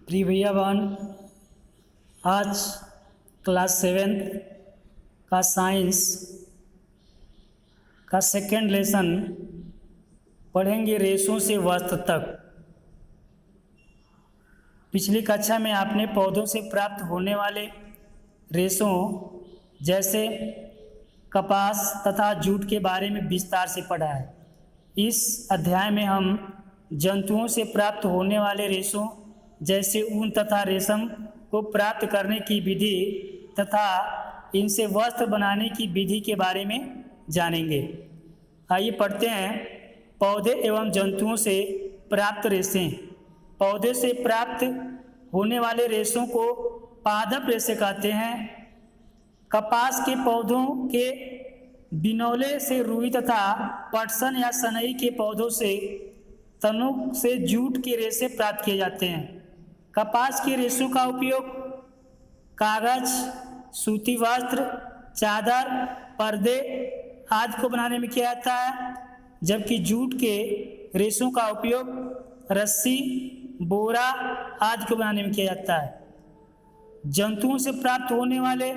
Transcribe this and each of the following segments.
प्रिय भैया बहन, आज क्लास 7 का साइंस का सेकेंड लेसन पढ़ेंगे रेशों से वस्त्र तक। पिछली कक्षा में आपने पौधों से प्राप्त होने वाले रेशों जैसे कपास तथा जूट के बारे में विस्तार से पढ़ा है। इस अध्याय में हम जंतुओं से प्राप्त होने वाले रेशों जैसे ऊन तथा रेशम को प्राप्त करने की विधि तथा इनसे वस्त्र बनाने की विधि के बारे में जानेंगे। आइए पढ़ते हैं। पौधे एवं जंतुओं से प्राप्त रेशे। पौधे से प्राप्त होने वाले रेशों को पादप रेशे कहते हैं। कपास के पौधों के बिनौले से रुई तथा पटसन या सनई के पौधों से तनुक से जूट के रेशे प्राप्त किए जाते हैं। कपास के रेशों का उपयोग कागज, सूती वस्त्र, चादर, पर्दे आदि को बनाने में किया जाता है, जबकि जूट के रेशों का उपयोग रस्सी, बोरा आदि को बनाने में किया जाता है। जंतुओं से प्राप्त होने वाले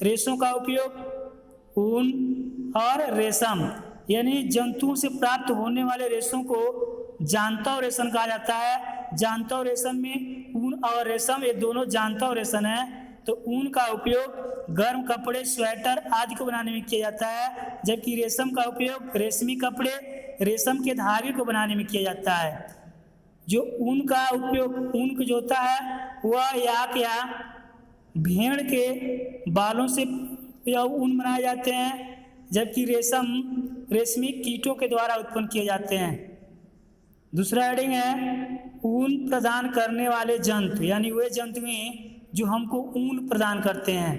रेशों का उपयोग ऊन और रेशम, यानी जंतुओं से प्राप्त होने वाले रेशों को जांतव रेशम कहा जाता है। जांतव रेशम में ऊन और रेशम ये दोनों जांतव रेशम है। तो ऊन का उपयोग गर्म कपड़े, स्वेटर आदि को बनाने में किया जाता है, जबकि रेशम का उपयोग रेशमी कपड़े, रेशम के धागे को बनाने में किया जाता है। जो ऊन का उपयोग ऊन जो होता है वह याक या भेड़ के बालों से यह ऊन बनाए जाते हैं, जबकि रेशम रेशमी कीटों के द्वारा उत्पन्न किए जाते हैं। दूसरा हेडिंग है ऊन प्रदान करने वाले जंतु, यानी वे जंतुएं जो हमको ऊन प्रदान करते हैं।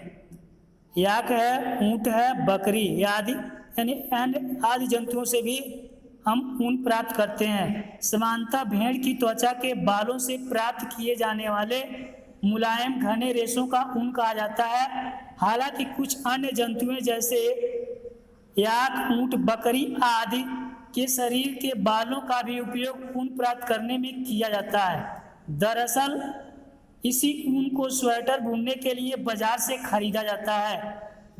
याक है, ऊंट है, बकरी आदि यानी आदि जंतुओं से भी हम ऊन प्राप्त करते हैं। समानता भेड़ की त्वचा के बालों से प्राप्त किए जाने वाले मुलायम घने रेशों का ऊन कहा जाता है। हालांकि कुछ अन्य जंतुएं जैसे याक, ऊंट, बकरी आदि के शरीर के बालों का भी उपयोग ऊन प्राप्त करने में किया जाता है। दरअसल इसी ऊन को स्वेटर बुनने के लिए बाजार से खरीदा जाता है।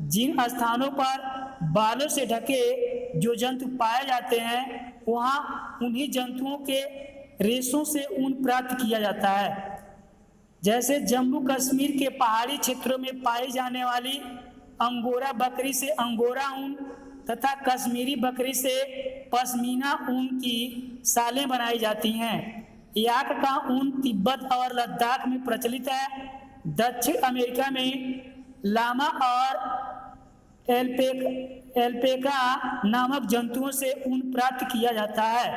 जिन स्थानों पर बालों से ढके जो जंतु पाए जाते हैं वहाँ उन्हीं जंतुओं के रेशों से ऊन प्राप्त किया जाता है। जैसे जम्मू कश्मीर के पहाड़ी क्षेत्रों में पाई जाने वाली अंगोरा बकरी से अंगोरा ऊन तथा कश्मीरी बकरी से पश्मीना ऊन की सालें बनाई जाती हैं। याक का ऊन तिब्बत और लद्दाख में प्रचलित है। दक्षिण अमेरिका में लामा और एल्पेका नामक जंतुओं से ऊन प्राप्त किया जाता है।